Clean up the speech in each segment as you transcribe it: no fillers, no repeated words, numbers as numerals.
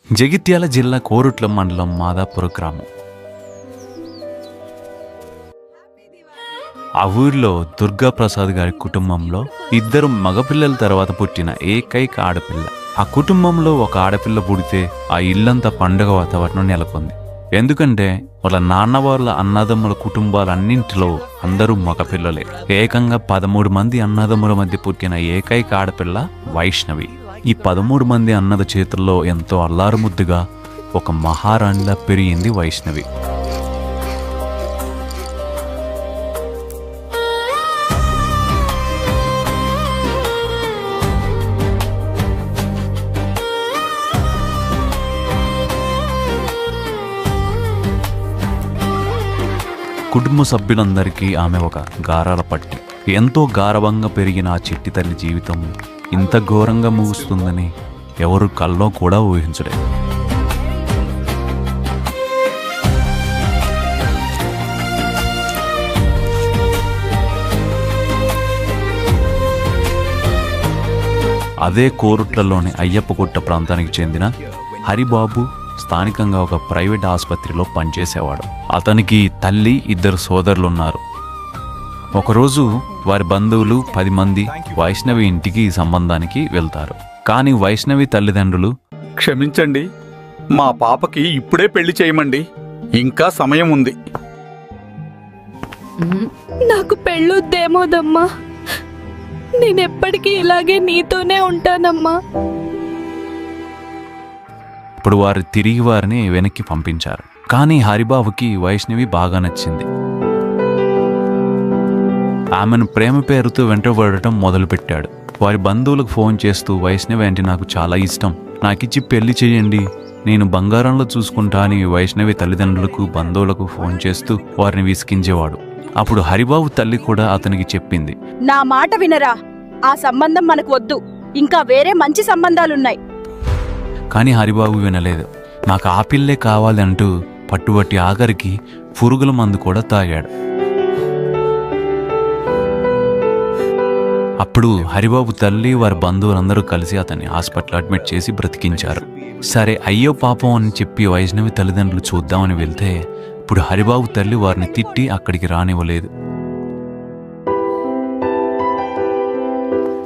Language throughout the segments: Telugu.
జగిత్యాల జిల్లా కోరుట్ల మండలం మాదాపుర గ్రామం. ఆ ఊరిలో దుర్గాప్రసాద్ గారి కుటుంబంలో 2 మగపిల్లల తర్వాత పుట్టిన ఏకైక ఆడపిల్ల. ఆ కుటుంబంలో ఒక ఆడపిల్ల పుడితే ఆ ఇల్లంతా పండుగ వాతావరణం నెలకొంది. ఎందుకంటే వాళ్ళ నాన్న వాళ్ళ అన్నదమ్ముల కుటుంబాలన్నింటిలో అందరూ మగపిల్లలే. ఏకంగా 13 మంది అన్నదమ్ముల మధ్య పుట్టిన ఏకైక ఆడపిల్ల వైష్ణవి. ఈ 13 మంది అన్నద చేతుల్లో ఎంతో అల్లారుముద్దుగా ఒక మహారాణిలా పెరిగింది వైష్ణవి. కుటుంబ సభ్యులందరికీ ఆమె ఒక గారాల పట్టి. ఎంతో గారవంగా పెరిగిన ఆ చిట్టి తల్లి జీవితం ఇంత ఘోరంగా ముగుస్తుందని ఎవరు కల్లో కూడా ఊహించలేదు. అదే కోరుట్లలోని అయ్యప్పగుట్ట ప్రాంతానికి చెందిన హరిబాబు స్థానికంగా ఒక ప్రైవేట్ ఆసుపత్రిలో పనిచేసేవాడు. అతనికి తల్లి, 2 సోదరులున్నారు. ఒకరోజు వారి బంధువులు 10 మంది వైష్ణవి ఇంటికి సంబంధానికి వెళ్తారు. కానీ వైష్ణవి తల్లిదండ్రులు, క్షమించండి, మా పాపకి ఇప్పుడే పెళ్లి చేయమండి, ఇంకా సమయం ఉంది. నాకు పెళ్ళొద్దేమోదమ్మా, నేనెప్పటికీ ఇలాగే నీతోనే ఉంటానమ్మా. ఇప్పుడు వారు తిరిగి వారిని వెనక్కి పంపించారు. కానీ హరిబాబుకి వైష్ణవి బాగా నచ్చింది. ఆమెను ప్రేమ పేరుతో వెంటబడటం మొదలుపెట్టాడు. వారి బంధువులకు ఫోన్ చేస్తూ, వైష్ణవి అంటే నాకు చాలా ఇష్టం, నాకిచ్చి పెళ్లి చేయండి, నేను బంగారంలో చూసుకుంటా అని వైష్ణవి తల్లిదండ్రులకు, బంధువులకు ఫోన్ చేస్తూ వారిని విసిగించేవాడు. అప్పుడు హరిబాబు తల్లి కూడా అతనికి చెప్పింది, నా మాట వినరా, ఆ సంబంధం మనకు వద్దు, ఇంకా వేరే మంచి సంబంధాలున్నాయి. కానీ హరిబాబు వినలేదు. నాకు ఆ పిల్లే కావాలి అంటూ పట్టుబట్టి ఆఖరికి పురుగుల మందు కూడా తాగాడు. అప్పుడు హరిబాబు తల్లి, వారి బంధువులందరూ కలిసి అతన్ని హాస్పిటల్ అడ్మిట్ చేసి బ్రతికించారు. సరే, అయ్యో పాపం అని చెప్పి వైష్ణవి తల్లిదండ్రులు చూద్దామని వెళ్తే ఇప్పుడు హరిబాబు తల్లి వారిని తిట్టి అక్కడికి రానివ్వలేదు.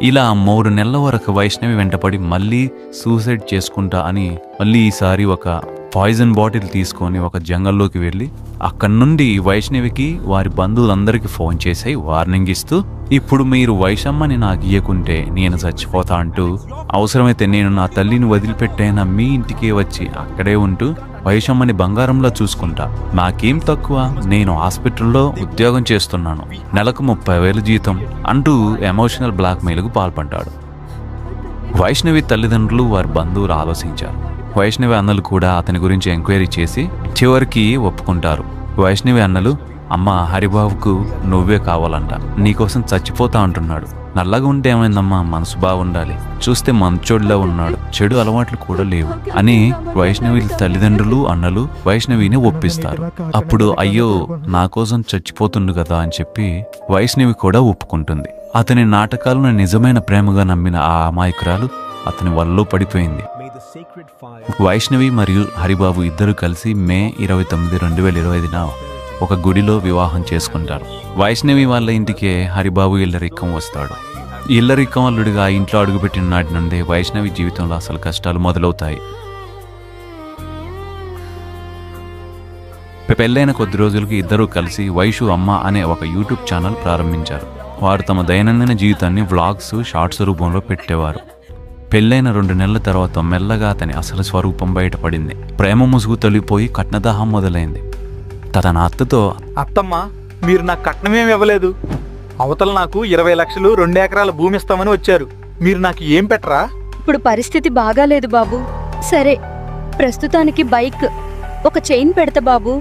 ఇలా 3 నెలల వరకు వైష్ణవి వెంటపడి మళ్ళీ సూసైడ్ చేసుకుంటా అని మళ్ళీ ఈసారి ఒక పాయిజన్ బాటిల్ తీసుకొని ఒక జంగల్లోకి వెళ్ళి అక్కడి నుండి వైష్ణవికి వారి బంధువులందరికీ ఫోన్ చేసి వార్నింగ్ ఇస్తూ, ఇప్పుడు మీరు వైషమ్మని నాకు ఇయ్యకుంటే నేను చచ్చిపోతా అంటూ, అవసరమైతే నేను నా తల్లిని వదిలిపెట్టైనా మీ ఇంటికే వచ్చి అక్కడే ఉంటూ వైషమ్మని బంగారంలో చూసుకుంటా, నాకేం తక్కువ, నేను హాస్పిటల్లో ఉద్యోగం చేస్తున్నాను, నెలకు 30,000 జీతం అంటూ ఎమోషనల్ బ్లాక్మెయిల్కు పాల్పడ్డాడు. వైష్ణవి తల్లిదండ్రులు, వారి బంధువులు ఆలోచించారు. వైష్ణవి అన్నలు కూడా అతని గురించి ఎంక్వైరీ చేసి చివరికి ఒప్పుకుంటారు. వైష్ణవి అన్నలు, అమ్మ, హరిబాబుకు నువ్వే కావాలంట, నీకోసం చచ్చిపోతా అంటున్నాడు, నల్లగా ఉంటే ఏమైందమ్మా, మనసు బాగుండాలి, చూస్తే మంచోడిలా ఉన్నాడు, చెడు అలవాట్లు కూడా లేవు అని వైష్ణవి తల్లిదండ్రులు, అన్నలు వైష్ణవిని ఒప్పిస్తారు. అప్పుడు అయ్యో, నా కోసం చచ్చిపోతుండు కదా అని చెప్పి వైష్ణవి కూడా ఒప్పుకుంటుంది. అతని నాటకాలను నిజమైన ప్రేమగా నమ్మిన ఆ అమాయకురాలు అతని వల్లో పడిపోయింది. వైష్ణవి మరియు హరిబాబు ఇద్దరు కలిసి మే 29, 2025న ఒక గుడిలో వివాహం చేసుకుంటారు. వైష్ణవి వాళ్ళ ఇంటికే హరిబాబు ఇల్లరిక్కం వస్తాడు. ఇల్లరిక్కం అల్లుడిగా ఆ ఇంట్లో అడుగుపెట్టిన నాటి నుండి వైష్ణవి జీవితంలో అసలు కష్టాలు మొదలవుతాయి. పెళ్ళైన కొద్ది రోజులకి ఇద్దరూ కలిసి వైషు అమ్మ అనే ఒక యూట్యూబ్ ఛానల్ ప్రారంభించారు. వారు తమ దైనందిన జీవితాన్ని వ్లాగ్స్, షార్ట్స్ రూపంలో పెట్టేవారు. పెళ్ళైన 2 నెలల తర్వాత మెల్లగా అతని అసలు స్వరూపం బయటపడింది. ప్రేమ ముసుగు తొలిపోయి కట్నదాహం మొదలైంది. తన అత్తతో, అత్తమ్మ, మీరు నాకు కట్నమేం ఇవ్వలేదు, అవతల నాకు 20 లక్షలు 2 ఎకరాల భూమి ఇస్తామని వచ్చారు, మీరు నాకు ఏం పెట్టరా? ఇప్పుడు పరిస్థితి బాగాలేదు బాబు. సరే, ప్రస్తుతానికి బైక్, ఒక చైన్ పెడతా బాబు.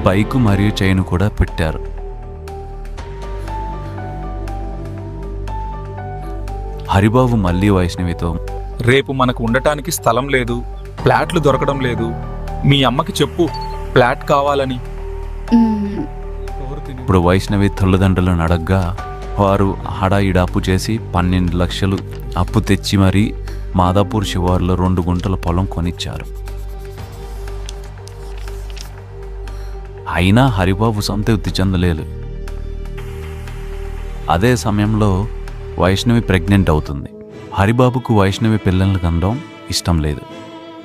బైకు మరియు చైన్ కూడా పెట్టారు. హరిబాబు మళ్ళీ వైష్ణవితో, రేపు మనకు ఉండటానికి స్థలం లేదు, ఫ్లాట్లు దొరకడం లేదు, మీ అమ్మకి చెప్పు ఫ్లాట్ కావాలని. ఇప్పుడు వైష్ణవి తల్లిదండ్రులను అడగ్గా వారు హడాయిడా అప్పు చేసి 12 లక్షలు అప్పు తెచ్చి మరీ మాదాపూర్ శివారులో 2 గుంటల పొలం కొనిచ్చారు. అయినా హరిబాబు సంతృప్తి చెందలేదు. అదే సమయంలో వైష్ణవి ప్రెగ్నెంట్ అవుతుంది. హరిబాబుకు వైష్ణవి పిల్లల్ని కనడం ఇష్టం లేదు.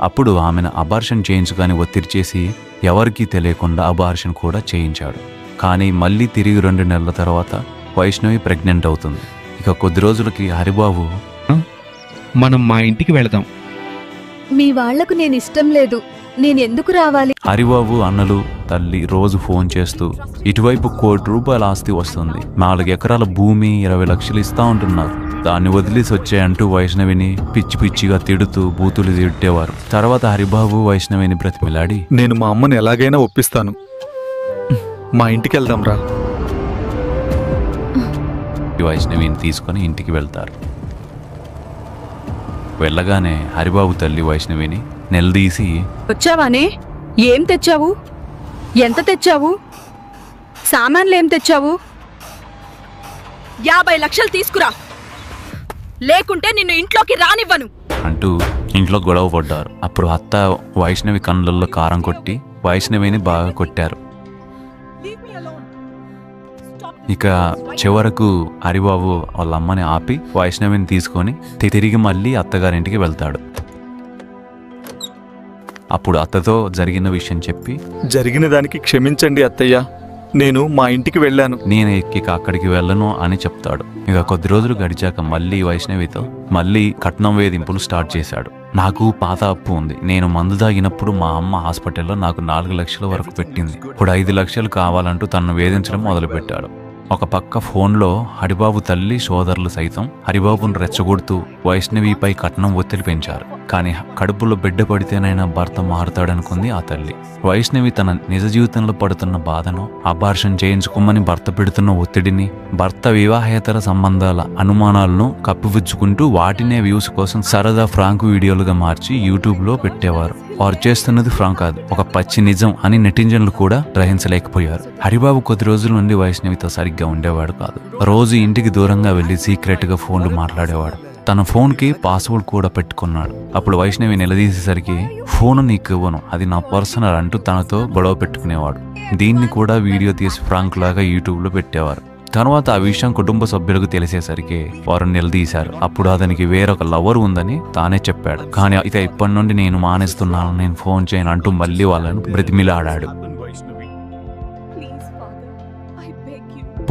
అప్పుడు ఆమెను అబార్షన్ చేయించుకొని ఒత్తిడి చేసి ఎవరికీ తెలియకుండా అబార్షన్ కూడా చేయించాడు. కానీ మళ్ళీ తిరిగి 2 నెలల తర్వాత వైష్ణవి ప్రెగ్నెంట్ అవుతుంది. ఇక కొద్ది రోజులకి హరిబాబు, మనం మా ఇంటికి వెళదాం. మీ వాళ్లకు నేను ఇష్టం లేదు, నేను ఎందుకు రావాలి? హరిబాబు అన్నలు తల్లి రోజు ఫోన్ చేస్తూ ఇటువైపు ₹1 కోటి ఆస్తి వస్తుంది, 4 ఎకరాల భూమి, 20 లక్షలు ఇస్తా ఉంటున్నారు, దాన్ని వదిలేసి వచ్చాయంటూ వైష్ణవిని పిచ్చి పిచ్చిగా తిడుతూ బూతులు తిట్టేవారు. తర్వాత హరిబాబు వైష్ణవిని బ్రతిమిలాడి, నేను మా అమ్మని ఎలాగైనా ఒప్పిస్తాను, మా ఇంటికి వెళ్దాం రా. వైష్ణవిని తీసుకొని ఇంటికి వెళ్తారు. వెళ్ళగానే హరిబాబు తల్లి వైష్ణవిని నిలదీసి, వచ్చావానే? ఏం తెచ్చావు? ఎంత తెచ్చావు? సామాన్లు ఏం తెచ్చావు? 50 లక్షలు తీసుకురా, లేకుంటే నిన్ను ఇంట్లోకి రానివ్వను అంటూ ఇంట్లో గొడవ పడ్డారు. అప్పుడు అత్త వైష్ణవి కళ్ళల్లో కారం కొట్టి వైష్ణవిని బాగా కొట్టారు. ఇక చివరకు హరిబాబు వాళ్ళ అమ్మని ఆపి వైష్ణవిని తీసుకొని తిరిగి మళ్ళీ అత్తగారింటికి వెళ్తాడు. అప్పుడు అత్తతో జరిగిన విషయం చెప్పి, జరిగిన దానికి క్షమించండి అత్తయ్య, నేను మా ఇంటికి వెళ్ళాను. నేను ఇక అక్కడికి వెళ్ళను అని చెప్తాడు. ఇక కొద్ది రోజులు గడిచాక మళ్ళీ వైష్ణవితో మళ్ళీ కట్నం వేధింపులు స్టార్ట్ చేశాడు. నాకు పాత అప్పు ఉంది, నేను మందు తాగినప్పుడు మా అమ్మ హాస్పిటల్లో నాకు 4 లక్షల వరకు పెట్టింది, ఇప్పుడు 5 లక్షలు కావాలంటూ తనను వేధించడం మొదలుపెట్టాడు. ఒక పక్క ఫోన్లో హరిబాబు తల్లి సోదరులు సైతం హరిబాబును రెచ్చగొడుతూ వైష్ణవిపై కట్నం ఒత్తిడి పెంచారు. కానీ కడుపులో బిడ్డ పడితేనైనా భర్త మారుతాడనుకుంది ఆ తల్లి. వైష్ణవి తన నిజ జీవితంలో పడుతున్న బాధను, అబార్షన్ చేయించుకోమని భర్త పెడుతున్న ఒత్తిడిని, భర్త వివాహేతర సంబంధాల అనుమానాలను కప్పిపుచ్చుకుంటూ వాటినే వ్యూస్ కోసం సరదా ఫ్రాంక్ వీడియోలుగా మార్చి యూట్యూబ్లో పెట్టేవారు. వారు చేస్తున్నది ఫ్రాంక్ కాదు, ఒక పచ్చి నిజం అని నెటిజన్లు కూడా గ్రహించలేకపోయారు. హరిబాబు కొద్ది రోజుల నుండి వైష్ణవితో సరిగ్గా ఉండేవాడు కాదు. రోజు ఇంటికి దూరంగా వెళ్లి సీక్రెట్ గా ఫోన్లు మాట్లాడేవాడు. తన ఫోన్ కి పాస్వర్డ్ కూడా పెట్టుకున్నాడు. అప్పుడు వైష్ణవి నిలదీసేసరికి, ఫోన్ నీకు ఇవ్వను, అది నా పర్సనల్ అంటూ తనతో గొడవ పెట్టుకునేవాడు. దీన్ని కూడా వీడియో తీసి ఫ్రాంక్ లాగా యూట్యూబ్ లో పెట్టేవారు. తర్వాత ఆ విషయం కుటుంబ సభ్యులకు తెలిసేసరికి వారు నిలదీశారు. అప్పుడు అతనికి వేరొక లవర్ ఉందని తానే చెప్పాడు. కానీ ఇక ఇప్పటి నుండి నేను మానేస్తున్నాను, నేను ఫోన్ చేయను అంటూ మళ్ళీ వాళ్ళను బ్రతిమిలాడాడు.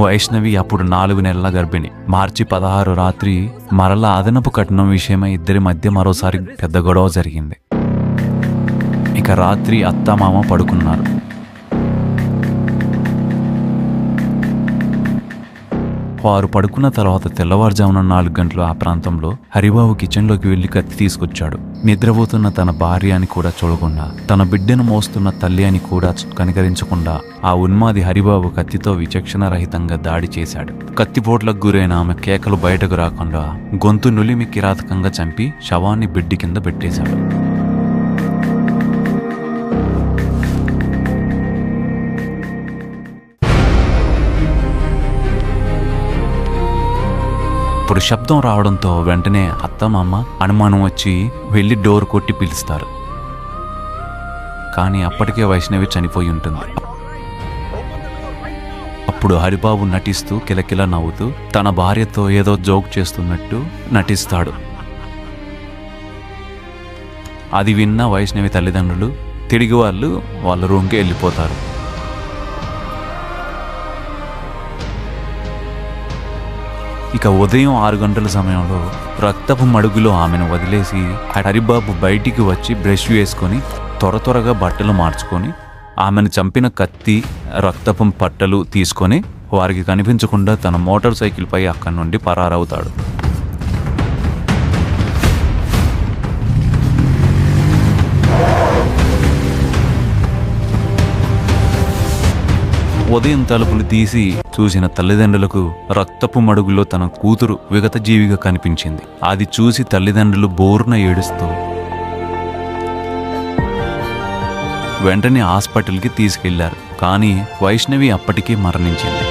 వైష్ణవి అప్పుడు 4 నెలల గర్భిణి. మార్చి 16 రాత్రి మరలా అదనపు కట్నం విషయమై ఇద్దరి మధ్య మరోసారి పెద్ద గొడవ జరిగింది. ఇక రాత్రి అత్తామామ పడుకున్నారు. వారు పడుకున్న తర్వాత తెల్లవారుజామున 4 గంటలు ఆ ప్రాంతంలో హరిబాబు కిచెన్లోకి వెళ్లి కత్తి తీసుకొచ్చాడు. నిద్రపోతున్న తన భార్య అని కూడా చూడకుండా, తన బిడ్డను మోస్తున్న తల్లి అని కూడా కనికరించకుండా ఆ ఉన్మాది హరిబాబు కత్తితో విచక్షణ రహితంగా దాడి చేశాడు. కత్తిపోట్లకు గురైన ఆమె కేకలు బయటకు రాకుండా గొంతు నులిమి కిరాతకంగా చంపి శవాన్ని బిడ్డి కింద పెట్టేశాడు. ఇప్పుడు శబ్దం రావడంతో వెంటనే అత్తమామ అనుమానం వచ్చి వెళ్ళి డోర్ కొట్టి పిలుస్తారు. కానీ అప్పటికే వైష్ణవి చనిపోయి ఉంటుంది. అప్పుడు హరిబాబు నటిస్తూ కిలకిల నవ్వుతూ తన భార్యతో ఏదో జోక్ చేస్తున్నట్టు నటిస్తాడు. అది విన్న వైష్ణవి తల్లిదండ్రులు తిరిగి వాళ్ళ రూమ్కి వెళ్ళిపోతారు. ఇక ఉదయం 6 గంటల సమయంలో రక్తపు మడుగులో ఆమెను వదిలేసి హరిబాబు బయటికి వచ్చి బ్రష్ వేసుకొని త్వరగా బట్టలు మార్చుకొని ఆమెను చంపిన కత్తి, రక్తపు పట్టలు తీసుకొని వారికి కనిపించకుండా తన మోటార్ సైకిల్పై అక్కడి నుండి పరారవుతాడు. ఉదయం తలుపులు తీసి చూసిన తల్లిదండ్రులకు రక్తపు మడుగులో తన కూతురు విగత జీవిగా కనిపించింది. అది చూసి తల్లిదండ్రులు బోరున ఏడుస్తూ వెంటనే హాస్పిటల్కి తీసుకెళ్లారు. కానీ వైష్ణవి అప్పటికే మరణించింది.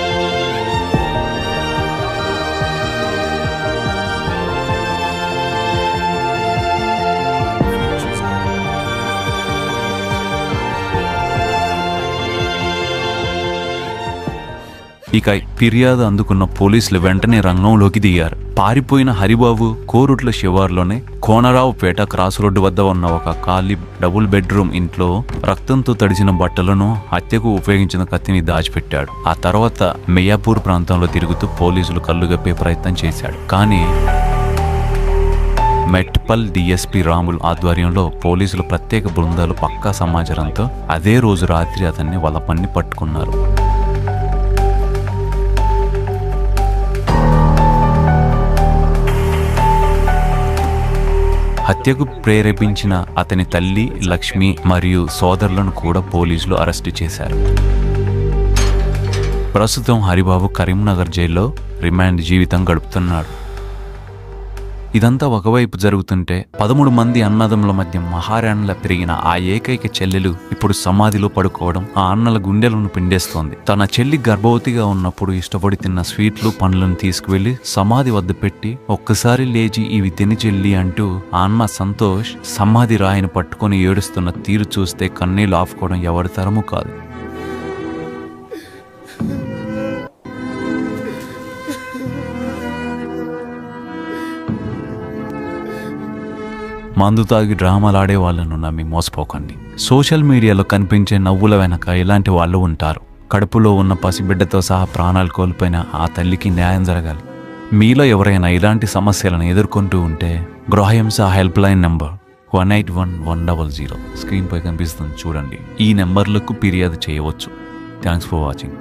ఇక ఫిర్యాదు అందుకున్న పోలీసులు వెంటనే రంగంలోకి దిగారు. పారిపోయిన హరిబాబు కోరుట్ల శివార్లోనే కోనరావుపేట క్రాస్ రోడ్డు వద్ద ఉన్న ఒక ఖాళీ డబుల్ బెడ్రూమ్ ఇంట్లో రక్తంతో తడిసిన బట్టలను, హత్యకు ఉపయోగించిన కత్తిని దాచిపెట్టాడు. ఆ తర్వాత మియాపూర్ ప్రాంతంలో తిరుగుతూ పోలీసులు కళ్ళుగప్పే ప్రయత్నం చేశాడు. కానీ మెట్పల్ డిఎస్పీ రాముల్ ఆధ్వర్యంలో పోలీసులు ప్రత్యేక బృందాలు పక్కా సమాచారంతో అదే రోజు రాత్రి అతన్ని వలపన్ని పట్టుకున్నారు. హత్యకు ప్రేరేపించిన అతని తల్లి లక్ష్మి మరియు సోదరులను కూడా పోలీసులు అరెస్టు చేశారు. ప్రస్తుతం హరిబాబు కరీంనగర్ జైల్లో రిమాండ్ జీవితం గడుపుతున్నాడు. ఇదంతా ఒకవైపు జరుగుతుంటే 13 మంది అన్నదమ్ముల మధ్య మహారాణిలా పెరిగిన ఆ ఏకైక చెల్లెలు ఇప్పుడు సమాధిలో పడుకోవడం ఆ అన్నల గుండెలను పిండేస్తోంది. తన చెల్లి గర్భవతిగా ఉన్నప్పుడు ఇష్టపడి తిన్న స్వీట్లు, పండ్లను తీసుకువెళ్లి సమాధి వద్ద పెట్టి ఒక్కసారి లేచి ఇవి తిని చెల్లి అంటూ ఆ అన్న సంతోష్ సమాధి రాయిని పట్టుకొని ఏడుస్తున్న తీరు చూస్తే కన్నీళ్లు ఆపుకోవడం ఎవరి తరమూ కాదు. మందు తాగి డ్రామాలాడే వాళ్ళను నమ్మి మోసపోకండి. సోషల్ మీడియాలో కనిపించే నవ్వుల వెనక ఇలాంటి వాళ్ళు ఉంటారు. కడుపులో ఉన్న పసిబిడ్డతో సహా ప్రాణాలు కోల్పోయిన ఆ తల్లికి న్యాయం జరగాలి. మీలో ఎవరైనా ఇలాంటి సమస్యలను ఎదుర్కొంటూ ఉంటే గృహహింస హెల్ప్ లైన్ నంబర్ 181100 స్క్రీన్పై కనిపిస్తుంది, చూడండి. ఈ నెంబర్లకు ఫిర్యాదు చేయవచ్చు. Thanks for watching.